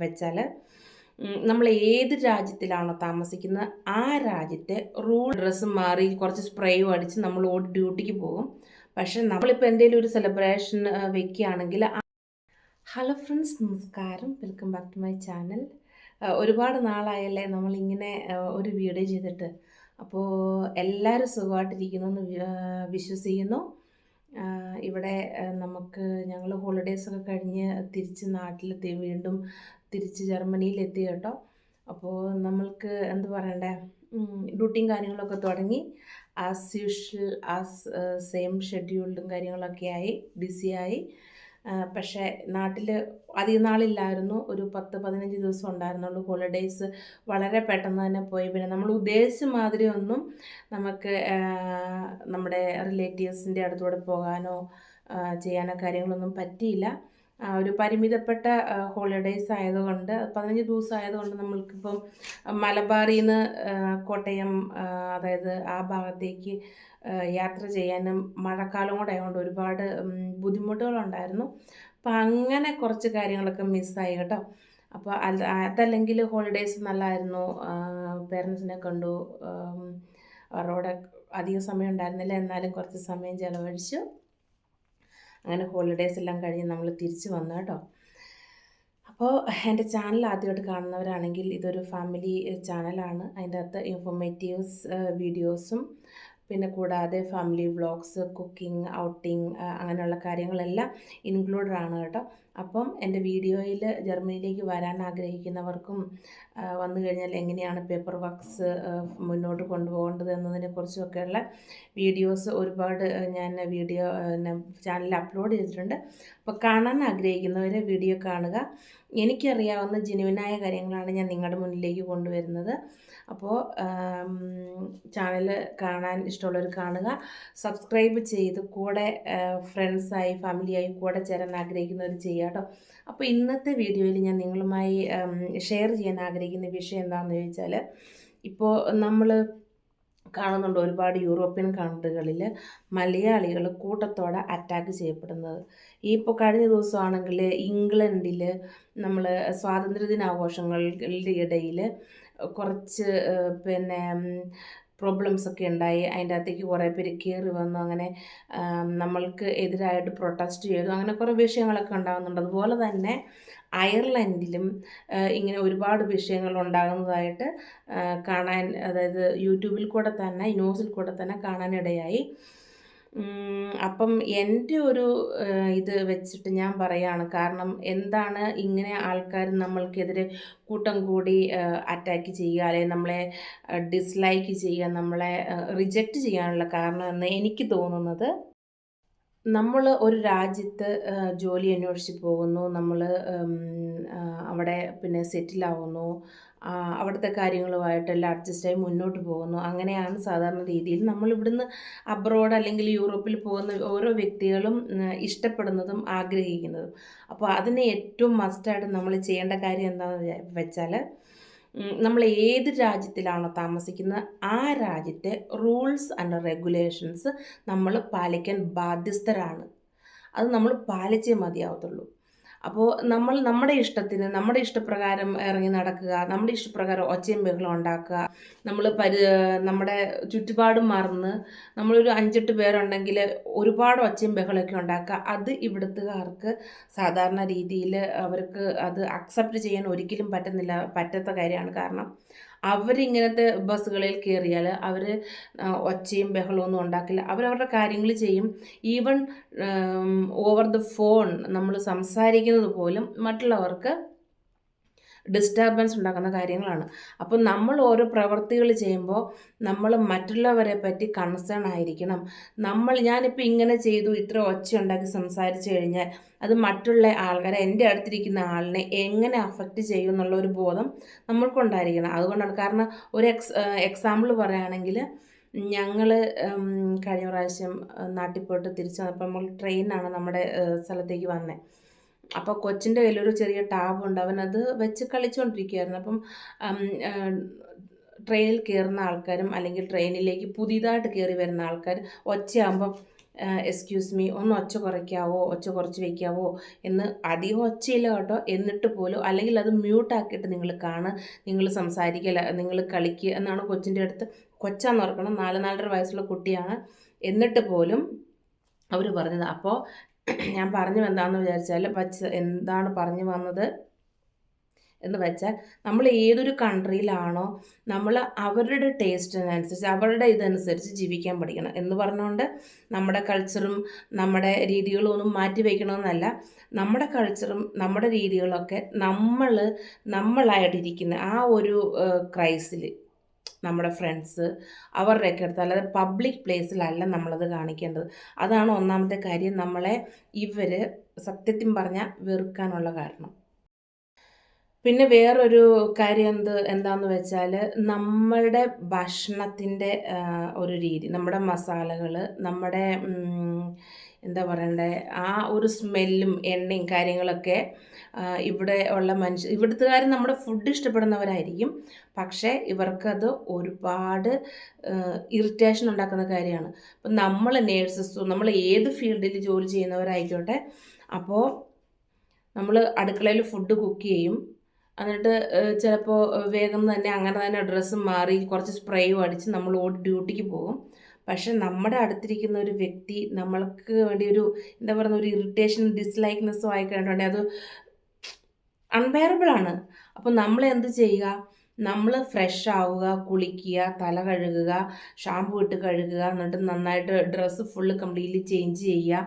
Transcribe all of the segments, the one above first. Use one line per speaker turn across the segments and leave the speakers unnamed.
വെച്ചാൽ നമ്മൾ ഏത് രാജ്യത്തിലാണോ താമസിക്കുന്നത് ആ രാജ്യത്തെ ഡ്രസ്സ് മാറി കുറച്ച് സ്പ്രേയും അടിച്ച് നമ്മൾ ഡ്യൂട്ടിക്ക് പോകും. പക്ഷെ നമ്മളിപ്പോൾ എന്തെങ്കിലും ഒരു സെലിബ്രേഷൻ വെക്കുകയാണെങ്കിൽ ഹലോ ഫ്രണ്ട്സ്, നമസ്കാരം. Welcome back to my channel. ഒരുപാട് നാളായല്ലേ നമ്മളിങ്ങനെ ഒരു വീഡിയോ ചെയ്തിട്ട്. അപ്പോൾ എല്ലാവരും സുഖമായിട്ടിരിക്കുന്നു എന്ന് വിശ്വസിക്കുന്നു. ഇവിടെ നമുക്ക് ഞങ്ങൾ ഹോളിഡേയ്സൊക്കെ കഴിഞ്ഞ് തിരിച്ച് നാട്ടിലെത്തി, വീണ്ടും തിരിച്ച് ജർമ്മനിയിലെത്തി കേട്ടോ. അപ്പോൾ നമ്മൾക്ക് എന്ത് പറയണ്ടേ, ഡ്യൂട്ടിയും കാര്യങ്ങളൊക്കെ തുടങ്ങി. ആസ് യൂഷ്വൽ സെയിം ഷെഡ്യൂൾഡും കാര്യങ്ങളൊക്കെ ആയി, ബിസിയായി. പക്ഷേ നാട്ടിൽ അധികം നാളില്ലായിരുന്നു, ഒരു 10-15 ദിവസം ഉണ്ടായിരുന്നുള്ളൂ. ഹോളിഡേയ്സ് വളരെ പെട്ടെന്ന് തന്നെ പോയി. പിന്നെ നമ്മൾ ഉദ്ദേശിച്ച മാതിരി ഒന്നും നമുക്ക് നമ്മുടെ റിലേറ്റീവ്സിൻ്റെ അടുത്തൂടെ പോകാനോ ചെയ്യാനോ കാര്യങ്ങളൊന്നും പറ്റിയില്ല. ഒരു പരിമിതപ്പെട്ട ഹോളിഡേയ്സ് ആയതുകൊണ്ട്, 15 ദിവസം ആയതുകൊണ്ട് നമ്മൾക്കിപ്പം മലബാറിൽ നിന്ന് കോട്ടയം, അതായത് ആ ഭാഗത്തേക്ക് യാത്ര ചെയ്യാനും മഴക്കാലം കൂടെ ആയതുകൊണ്ട് ഒരുപാട് ബുദ്ധിമുട്ടുകളുണ്ടായിരുന്നു. അപ്പം അങ്ങനെ കുറച്ച് കാര്യങ്ങളൊക്കെ മിസ്സായി കേട്ടോ. അപ്പോൾ അതല്ലെങ്കിൽ ഹോളിഡേയ്സ് നല്ലതായിരുന്നു. പേരൻസിനെ കണ്ടു, അവരോട് അധികം സമയം ഉണ്ടായിരുന്നില്ല, എന്നാലും കുറച്ച് സമയം ചിലവഴിച്ചു. അങ്ങനെ ഹോളിഡേയ്സ് എല്ലാം കഴിഞ്ഞ് നമ്മൾ തിരിച്ച് വന്നു കേട്ടോ. അപ്പോൾ എൻ്റെ ചാനൽ ആദ്യമായിട്ട് കാണുന്നവരാണെങ്കിൽ ഇതൊരു ഫാമിലി ചാനലാണ്. അതിൻ്റെ അകത്ത് ഇൻഫോർമേറ്റീവ്സ് വീഡിയോസും പിന്നെ കൂടാതെ ഫാമിലി വ്ളോഗ്സ്, കുക്കിംഗ്, ഔട്ടിങ്, അങ്ങനെയുള്ള കാര്യങ്ങളെല്ലാം ഇൻക്ലൂഡഡ് ആണ് കേട്ടോ. അപ്പം എൻ്റെ വീഡിയോയിൽ ജർമ്മനിയിലേക്ക് വരാൻ ആഗ്രഹിക്കുന്നവർക്കും വന്നു കഴിഞ്ഞാൽ എങ്ങനെയാണ് പേപ്പർ വർക്ക്സ് മുന്നോട്ട് കൊണ്ടുപോകേണ്ടത് എന്നതിനെക്കുറിച്ചൊക്കെയുള്ള വീഡിയോസ് ഒരുപാട് ഞാൻ ചാനലിൽ അപ്ലോഡ് ചെയ്തിട്ടുണ്ട്. അപ്പോൾ കാണാൻ ആഗ്രഹിക്കുന്നവർ വീഡിയോ കാണുക. എനിക്കറിയാവുന്ന ജെന്യുവിനായ കാര്യങ്ങളാണ് ഞാൻ നിങ്ങളുടെ മുന്നിലേക്ക് കൊണ്ടുവരുന്നത്. അപ്പോൾ ചാനൽ കാണാൻ ഇഷ്ടമുള്ളവർ കാണുക, സബ്സ്ക്രൈബ് ചെയ്ത് കൂടെ ഫ്രണ്ട്സായി ഫാമിലിയായി കൂടെ ചേരാൻ ആഗ്രഹിക്കുന്നവർ ചെയ്യുക കേട്ടോ. അപ്പോൾ ഇന്നത്തെ വീഡിയോയിൽ ഞാൻ നിങ്ങളുമായി ഷെയർ ചെയ്യാൻ ആഗ്രഹിക്കുന്ന വിഷയം എന്താണെന്ന് ചോദിച്ചാൽ, ഇപ്പോൾ നമ്മൾ കാണുന്നുണ്ട് ഒരുപാട് യൂറോപ്യൻ കൺട്രികളിൽ മലയാളികൾ കൂട്ടത്തോടെ അറ്റാക്ക് ചെയ്യപ്പെടുന്നത്. ഈ ഇപ്പോൾ കഴിഞ്ഞ ദിവസമാണെങ്കിൽ ഇംഗ്ലണ്ടിൽ നമ്മൾ സ്വാതന്ത്ര്യദിനാഘോഷങ്ങളുടെ ഇടയിൽ കുറച്ച് പിന്നെ പ്രോബ്ലംസൊക്കെ ഉണ്ടായി. അതിൻ്റെ അകത്തേക്ക് കുറേ പേര് കയറി വന്നു, അങ്ങനെ നമ്മൾക്ക് എതിരായിട്ട് പ്രൊട്ടസ്റ്റ് ചെയ്തു, അങ്ങനെ കുറേ വിഷയങ്ങളൊക്കെ ഉണ്ടാകുന്നുണ്ട്. അതുപോലെ തന്നെ അയർലൻഡിലും ഇങ്ങനെ ഒരുപാട് വിഷയങ്ങൾ ഉണ്ടാകുന്നതായിട്ട് കാണാൻ, അതായത് യൂട്യൂബിൽ കൂടെ തന്നെ, ന്യൂസിൽ കൂടെ തന്നെ കാണാനിടയായി. അപ്പം എൻ്റെ ഒരു ഇത് വെച്ചിട്ട് ഞാൻ പറയുകയാണ്, കാരണം എന്താണ് ഇങ്ങനെ ആൾക്കാർ നമ്മൾക്കെതിരെ കൂട്ടം കൂടി അറ്റാക്ക് ചെയ്യുക, അല്ലെങ്കിൽ നമ്മളെ ഡിസ്ലൈക്ക് ചെയ്യുക, നമ്മളെ റിജക്റ്റ് ചെയ്യാനുള്ള കാരണം എന്ന് എനിക്ക് തോന്നുന്നത്, നമ്മൾ ഒരു രാജ്യത്ത് ജോലി അന്വേഷിച്ച് പോകുന്നു, നമ്മൾ അവിടെ പിന്നെ സെറ്റിലാവുന്നു, അവിടുത്തെ കാര്യങ്ങളുമായിട്ടെല്ലാം അഡ്ജസ്റ്റായി മുന്നോട്ട് പോകുന്നു. അങ്ങനെയാണ് സാധാരണ രീതിയിൽ നമ്മളിവിടുന്ന് അബ്രോഡ് അല്ലെങ്കിൽ യൂറോപ്പിൽ പോകുന്ന ഓരോ വ്യക്തികളും ഇഷ്ടപ്പെടുന്നതും ആഗ്രഹിക്കുന്നതും. അപ്പോൾ അതിന് ഏറ്റവും മസ്റ്റായിട്ട് നമ്മൾ ചെയ്യേണ്ട കാര്യം എന്താണെന്ന് വെച്ചാൽ, നമ്മൾ ഏത് രാജ്യത്തിലാണോ താമസിക്കുന്നത് ആ രാജ്യത്തെ റൂൾസ് ആൻഡ് റെഗുലേഷൻസ് നമ്മൾ പാലിക്കാൻ ബാധ്യസ്ഥരാണ്. അത് നമ്മൾ പാലിച്ചേ മതിയാവത്തുള്ളൂ. അപ്പോൾ നമ്മൾ നമ്മുടെ ഇഷ്ടത്തിന്, നമ്മുടെ ഇഷ്ടപ്രകാരം ഇറങ്ങി നടക്കുക, നമ്മുടെ ഇഷ്ടപ്രകാരം ഒച്ചയും ബഹളം ഉണ്ടാക്കുക, നമ്മൾ നമ്മുടെ ചുറ്റുപാടും മറന്ന് നമ്മളൊരു 5-8 പേരുണ്ടെങ്കിൽ ഒരുപാട് ഒച്ചയും ബഹളമൊക്കെ ഉണ്ടാക്കുക, അത് ഇവിടുത്തുകാർക്ക് സാധാരണ രീതിയിൽ അവർക്ക് അത് അക്സെപ്റ്റ് ചെയ്യാൻ ഒരിക്കലും പറ്റാത്ത കാര്യമാണ്. കാരണം അവരിങ്ങനത്തെ ബസ്സുകളിൽ കയറിയാൽ അവർ ഒച്ചയും ബഹളമൊന്നും ഉണ്ടാക്കില്ല, അവരവരുടെ കാര്യങ്ങൾ ചെയ്യും. ഈവൻ ഓവർ ദ ഫോൺ നമ്മൾ സംസാരിക്കുന്നത് പോലും മറ്റുള്ളവർക്ക് ഡിസ്റ്റർബൻസ് ഉണ്ടാക്കുന്ന കാര്യങ്ങളാണ്. അപ്പം നമ്മൾ ഓരോ പ്രവർത്തികൾ ചെയ്യുമ്പോൾ നമ്മൾ മറ്റുള്ളവരെ പറ്റി കൺസേൺ ആയിരിക്കണം. ഞാനിപ്പോൾ ഇങ്ങനെ ചെയ്തു, ഇത്ര ഒച്ച ഉണ്ടാക്കി സംസാരിച്ചു കഴിഞ്ഞാൽ അത് മറ്റുള്ള ആൾക്കാരെ, എൻ്റെ അടുത്തിരിക്കുന്ന ആളിനെ എങ്ങനെ അഫക്റ്റ് ചെയ്യും എന്നുള്ള ഒരു ബോധം നമ്മൾക്കുണ്ടായിരിക്കണം. അതുകൊണ്ടാണ്, കാരണം ഒരു എക്സാമ്പിൾ പറയുകയാണെങ്കിൽ, ഞങ്ങൾ കഴിഞ്ഞ പ്രാവശ്യം നാട്ടിൽ പോയിട്ട് തിരിച്ച് വന്നപ്പോൾ നമ്മൾ ട്രെയിനാണ് നമ്മുടെ സ്ഥലത്തേക്ക് വന്നത്. അപ്പോൾ കൊച്ചിൻ്റെ കയ്യിലൊരു ചെറിയ ടാബുണ്ട്, അവനത് വെച്ച് കളിച്ചുകൊണ്ടിരിക്കുകയായിരുന്നു. അപ്പം ട്രെയിനിൽ കയറുന്ന ആൾക്കാരും അല്ലെങ്കിൽ ട്രെയിനിലേക്ക് പുതിയതായിട്ട് കയറി വരുന്ന ആൾക്കാർ ഒച്ചയാകുമ്പം എക്സ്ക്യൂസ് മീ ഒന്ന് ഒച്ച കുറയ്ക്കാവോ, ഒച്ച കുറച്ച് വയ്ക്കാവോ എന്ന് അധികം ഒച്ചയില്ല കേട്ടോ, എന്നിട്ട് പോലും അല്ലെങ്കിൽ അത് മ്യൂട്ടാക്കിയിട്ട് നിങ്ങൾ നിങ്ങൾ സംസാരിക്കുക, നിങ്ങൾ കളിക്കുക എന്നാണ് കൊച്ചിൻ്റെ അടുത്ത്. കൊച്ചാന്ന് ഓർക്കണം, 4-4.5 വയസ്സുള്ള കുട്ടിയാണ്. എന്നിട്ട് പോലും അവർ പറഞ്ഞത്. അപ്പോൾ ഞാൻ പറഞ്ഞു എന്താണെന്ന് വിചാരിച്ചാൽ എന്താണ് പറഞ്ഞു വന്നത് എന്ന് വെച്ചാൽ, നമ്മൾ ഏതൊരു കൺട്രിയിലാണോ നമ്മൾ അവരുടെ ടേസ്റ്റിനനുസരിച്ച് അവരുടെ ഇതനുസരിച്ച് ജീവിക്കാൻ പഠിക്കണം എന്ന് പറഞ്ഞുകൊണ്ട് നമ്മുടെ കൾച്ചറും നമ്മുടെ രീതികളും ഒന്നും മാറ്റി വയ്ക്കണമെന്നല്ല. നമ്മുടെ കൾച്ചറും നമ്മുടെ രീതികളൊക്കെ നമ്മളായിട്ടിരിക്കുന്ന ആ ഒരു ക്രൈസിൽ നമ്മുടെ ഫ്രണ്ട്സ് അവരുടെയൊക്കെ അടുത്ത്, അല്ലാതെ പബ്ലിക് പ്ലേസിലല്ല നമ്മളത് കാണിക്കേണ്ടത്. അതാണ് ഒന്നാമത്തെ കാര്യം നമ്മളെ ഇവർ സത്യത്തിൽ പറഞ്ഞാൽ വെറുക്കാനുള്ള കാരണം. പിന്നെ വേറൊരു കാര്യം എന്താണെന്ന് വെച്ചാൽ, നമ്മളുടെ ഭക്ഷണത്തിൻ്റെ ഒരു രീതി, നമ്മുടെ മസാലകൾ, നമ്മുടെ എന്താ പറയണ്ടേ, ആ ഒരു സ്മെല്ലും എണ്ണയും കാര്യങ്ങളൊക്കെ ഇവിടെ ഉള്ള ഇവിടുത്തുകാർ നമ്മുടെ ഫുഡ് ഇഷ്ടപ്പെടുന്നവരായിരിക്കും. പക്ഷേ ഇവർക്കത് ഒരുപാട് ഇറിറ്റേഷൻ ഉണ്ടാക്കുന്ന കാര്യമാണ്. അപ്പം നമ്മൾ നേഴ്സസും നമ്മൾ ഏത് ഫീൽഡിൽ ജോലി ചെയ്യുന്നവരായിക്കോട്ടെ, അപ്പോൾ നമ്മൾ അടുക്കളയിൽ ഫുഡ് കുക്ക് ചെയ്യും. എന്നിട്ട് ചിലപ്പോൾ വേഗം തന്നെ അങ്ങനെ തന്നെ ഡ്രസ്സ് മാറി കുറച്ച് സ്പ്രേയും അടിച്ച് നമ്മൾ ഡ്യൂട്ടിക്ക് പോകും. പക്ഷെ നമ്മുടെ അടുത്തിരിക്കുന്ന ഒരു വ്യക്തി നമ്മൾക്ക് വേണ്ടി എന്താ പറയുക, ഒരു ഇറിറ്റേഷനും ഡിസ്ലൈക്ക്നെസ്സും ആയി കഴിഞ്ഞിട്ടുണ്ടെങ്കിൽ അത് അൺബെയറബിളാണ്. അപ്പോൾ നമ്മൾ എന്ത് ചെയ്യുക, നമ്മൾ ഫ്രഷ് ആവുക, കുളിക്കുക, തല കഴുകുക, ഷാമ്പു ഇട്ട് കഴുകുക, എന്നിട്ട് നന്നായിട്ട് ഡ്രസ്സ് ഫുള്ള് കംപ്ലീറ്റ്ലി ചേഞ്ച് ചെയ്യുക.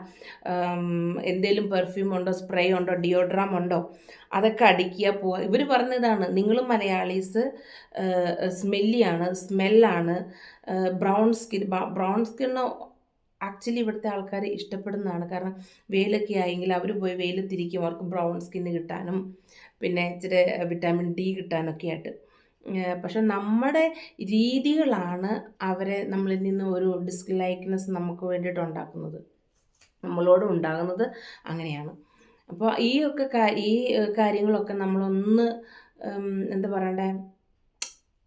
എന്തെങ്കിലും പെർഫ്യൂം ഉണ്ടോ, സ്പ്രേ ഉണ്ടോ, ഡിയോഡ്രം ഉണ്ടോ, അതൊക്കെ അടിക്കുക, പോവുക. ഇവർ പറഞ്ഞതാണ്, നിങ്ങൾ മലയാളീസ് സ്മെല്ലാണ്, ബ്രൗൺ സ്കിന്ന് ആക്ച്വലി ഇവിടുത്തെ ആൾക്കാർ ഇഷ്ടപ്പെടുന്നതാണ്. കാരണം വെയിലൊക്കെ ആയെങ്കിൽ അവർ പോയി വെയിലത്തിരിക്കും, അവർക്ക് ബ്രൗൺ സ്കിന്ന് കിട്ടാനും പിന്നെ ഇച്ചിരി വിറ്റാമിൻ ഡി കിട്ടാനൊക്കെ ആയിട്ട്. പക്ഷെ നമ്മുടെ രീതികളാണ് അവരെ നമ്മളിൽ നിന്ന് ഒരു ഡിസ്ലൈക്ക്നെസ് നമുക്ക് വേണ്ടിയിട്ട് ഉണ്ടാക്കുന്നത്, നമ്മളോട് ഉണ്ടാകുന്നത് അങ്ങനെയാണ്. അപ്പോൾ ഈ കാര്യങ്ങളൊക്കെ നമ്മളൊന്ന് എന്താ പറയണ്ടേ,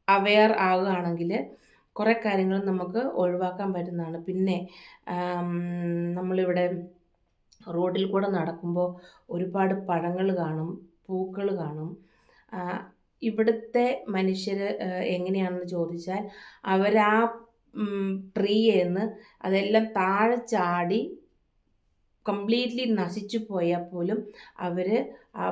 അവെയർ ആവുകയാണെങ്കിൽ കുറേ കാര്യങ്ങൾ നമുക്ക് ഒഴിവാക്കാൻ പറ്റുന്നതാണ്. പിന്നെ നമ്മളിവിടെ റോഡിൽ കൂടെ നടക്കുമ്പോൾ ഒരുപാട് പഴങ്ങൾ കാണും, പൂക്കൾ കാണും. ഇവിടുത്തെ മനുഷ്യർ എങ്ങനെയാണെന്ന് ചോദിച്ചാൽ, അവരാ ട്രീന്ന് അതെല്ലാം താഴെ ചാടി കംപ്ലീറ്റ്ലി നശിച്ചു പോയാൽ പോലും അവർ ആ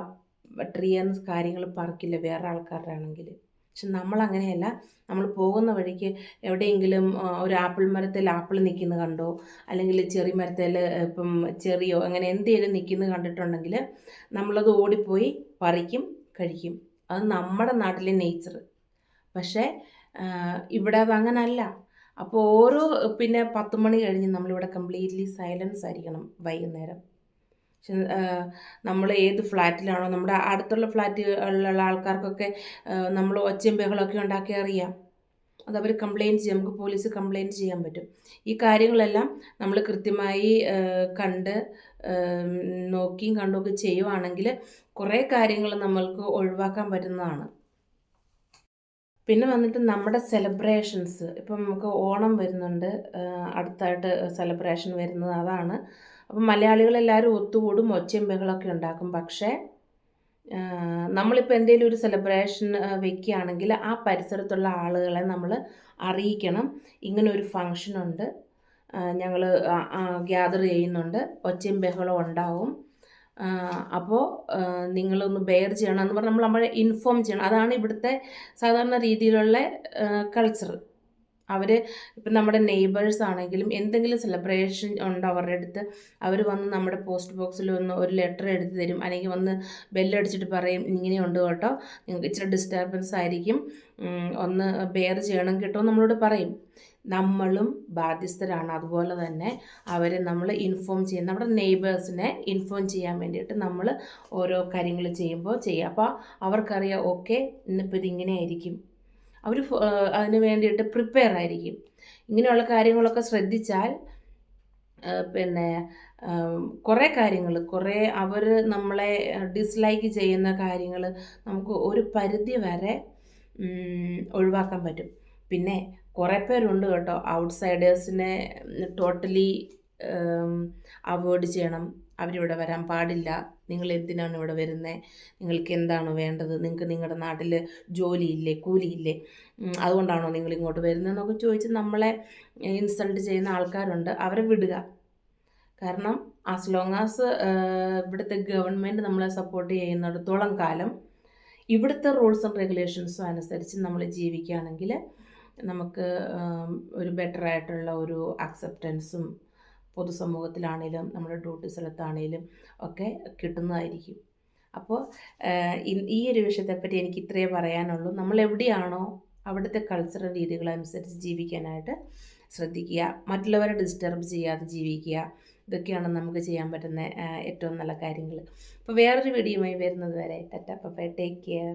ട്രീന്ന് കാര്യങ്ങൾ പറിക്കില്ല, വേറെ ആൾക്കാരുടെ ആണെങ്കിൽ. പക്ഷെ നമ്മളങ്ങനെയല്ല. നമ്മൾ പോകുന്ന വഴിക്ക് എവിടെയെങ്കിലും ഒരു ആപ്പിൾ മരത്തിൽ ആപ്പിൾ നിൽക്കുന്നത് കണ്ടോ, അല്ലെങ്കിൽ ചെറി മരത്തിൽ ഇപ്പം ചെറിയോ അങ്ങനെ എന്തെങ്കിലും നിൽക്കുന്നത് കണ്ടിട്ടുണ്ടെങ്കിൽ നമ്മളത് ഓടിപ്പോയി പറിക്കും, കഴിക്കും. അത് നമ്മുടെ നാട്ടിലെ നേച്ചർ. പക്ഷേ ഇവിടെ അതങ്ങനല്ല. അപ്പോൾ പിന്നെ 10 മണി കഴിഞ്ഞ് നമ്മളിവിടെ കംപ്ലീറ്റ്ലി സൈലൻസ് ആയിരിക്കണം വൈകുന്നേരം. പക്ഷെ നമ്മൾ ഏത് ഫ്ലാറ്റിലാണോ, നമ്മുടെ അടുത്തുള്ള ഫ്ലാറ്റുകളിലുള്ള ആൾക്കാർക്കൊക്കെ നമ്മൾ ഒച്ചയും ബഹളമൊക്കെ ഉണ്ടാക്കി അറിയാം. അതവർ കംപ്ലയിൻറ്റ് ചെയ്യും, നമുക്ക് പോലീസ് കംപ്ലയിൻറ്റ് ചെയ്യാൻ പറ്റും. ഈ കാര്യങ്ങളെല്ലാം നമ്മൾ കൃത്യമായി കണ്ട് നോക്കിയും കണ്ടുമൊക്കെ ചെയ്യുവാണെങ്കിൽ കുറേ കാര്യങ്ങൾ നമ്മൾക്ക് ഒഴിവാക്കാൻ പറ്റുന്നതാണ്. പിന്നെ വന്നിട്ട് നമ്മുടെ സെലിബ്രേഷൻസ്, ഇപ്പം നമുക്ക് ഓണം വരുന്നുണ്ട്, അടുത്തായിട്ട് സെലിബ്രേഷൻ വരുന്നത് അതാണ്. അപ്പം മലയാളികളെല്ലാവരും ഒത്തുകൂടും, ഒച്ചയും ബഹളമൊക്കെ ഉണ്ടാക്കും. പക്ഷേ നമ്മളിപ്പോൾ എന്തെങ്കിലും ഒരു സെലിബ്രേഷൻ വെക്കുകയാണെങ്കിൽ ആ പരിസരത്തുള്ള ആളുകളെ നമ്മൾ അറിയിക്കണം, ഇങ്ങനെ ഒരു ഫങ്ഷനുണ്ട്, ഞങ്ങൾ ഗ്യാദർ ചെയ്യുന്നുണ്ട്, ഒച്ചയും ബഹളവും ഉണ്ടാവും, അപ്പോൾ നിങ്ങളൊന്ന് ബെയർ ചെയ്യണം എന്ന് പറഞ്ഞ് നമ്മളെ ഇൻഫോം ചെയ്യണം. അതാണ് ഇവിടുത്തെ സാധാരണ രീതിയിലുള്ള കൾച്ചർ. അവർ ഇപ്പം നമ്മുടെ നെയ്ബേഴ്സ് ആണെങ്കിലും എന്തെങ്കിലും സെലിബ്രേഷൻ ഉണ്ടോ അവരുടെ അടുത്ത്, അവർ വന്ന് നമ്മുടെ പോസ്റ്റ് ബോക്സിൽ വന്ന് ഒരു ലെറ്റർ എടുത്ത് തരും, അല്ലെങ്കിൽ വന്ന് ബെല്ലടിച്ചിട്ട് പറയും ഇങ്ങനെയുണ്ട് കേട്ടോ, നിങ്ങൾക്ക് ഇച്ചിരി ഡിസ്റ്റർബൻസ് ആയിരിക്കും, ഒന്ന് ബെയർ ചെയ്യണം കേട്ടോ നമ്മളോട് പറയും. നമ്മളും ബാധ്യസ്ഥരാണ് അതുപോലെ തന്നെ അവരെ നമ്മൾ ഇൻഫോം ചെയ്യുന്ന നമ്മുടെ നെയ്ബേഴ്സിനെ ഇൻഫോം ചെയ്യാൻ വേണ്ടിയിട്ട് നമ്മൾ ഓരോ കാര്യങ്ങൾ ചെയ്യുമ്പോൾ ചെയ്യുക. അപ്പോൾ അവർക്കറിയാം, ഓക്കെ ഇന്നിപ്പോൾ ഇതിങ്ങനെ ആയിരിക്കും, അവർ അതിന് വേണ്ടിയിട്ട് പ്രിപ്പയർ ആയിരിക്കും. ഇങ്ങനെയുള്ള കാര്യങ്ങളൊക്കെ ശ്രദ്ധിച്ചാൽ പിന്നെ കുറേ കാര്യങ്ങൾ, അവർ നമ്മളെ ഡിസ്ലൈക്ക് ചെയ്യുന്ന കാര്യങ്ങൾ നമുക്ക് ഒരു പരിധി വരെ ഒഴിവാക്കാൻ പറ്റും. പിന്നെ കുറേ പേരുണ്ട് കേട്ടോ ഔട്ട്സൈഡേഴ്സിനെ ടോട്ടലി അവോയ്ഡ് ചെയ്യണം. അവരിവിടെ വരാൻ പാടില്ല. നിങ്ങൾ എന്തിനാണ് ഇവിടെ വരുന്നത്? നിങ്ങൾക്ക് എന്താണ് വേണ്ടത്? നിങ്ങൾക്ക് നിങ്ങളുടെ നാട്ടിൽ ജോലിയില്ലേ, കൂലിയില്ലേ? അതുകൊണ്ടാണോ നിങ്ങൾ ഇങ്ങോട്ട് വരുന്നതെന്നൊക്കെ ചോദിച്ച് നമ്മളെ ഇൻസൾട്ട് ചെയ്യുന്ന ആൾക്കാരുണ്ട്. അവരെ വിടുക. കാരണം ആസ് ലോങ് ആസ് ഇവിടുത്തെ ഗവൺമെൻറ് നമ്മളെ സപ്പോർട്ട് ചെയ്യുന്നിടത്തോളം കാലം ഇവിടുത്തെ റൂൾസ് ആൻഡ് റെഗുലേഷൻസും അനുസരിച്ച് നമ്മൾ ജീവിക്കുകയാണെങ്കിൽ നമുക്ക് ഒരു ബെറ്റർ ആയിട്ടുള്ള ഒരു അക്സെപ്റ്റൻസും പൊതുസമൂഹത്തിലാണേലും നമ്മുടെ ഡ്യൂട്ടി സ്ഥലത്താണേലും ഒക്കെ കിട്ടുന്നതായിരിക്കും. അപ്പോൾ ഈ ഒരു വിഷയത്തെപ്പറ്റി എനിക്ക് ഇത്രയേ പറയാനുള്ളൂ. നമ്മൾ എവിടെയാണോ അവിടുത്തെ കൾച്ചറൽ രീതികളനുസരിച്ച് ജീവിക്കാനായിട്ട് ശ്രദ്ധിക്കുക. മറ്റുള്ളവരെ ഡിസ്റ്റർബ് ചെയ്യാതെ ജീവിക്കുക. ഇതൊക്കെയാണ് നമുക്ക് ചെയ്യാൻ പറ്റുന്ന ഏറ്റവും നല്ല കാര്യങ്ങൾ. അപ്പോൾ വേറൊരു വീഡിയോയുമായി വരുന്നത് വരെ tata bye bye, take care.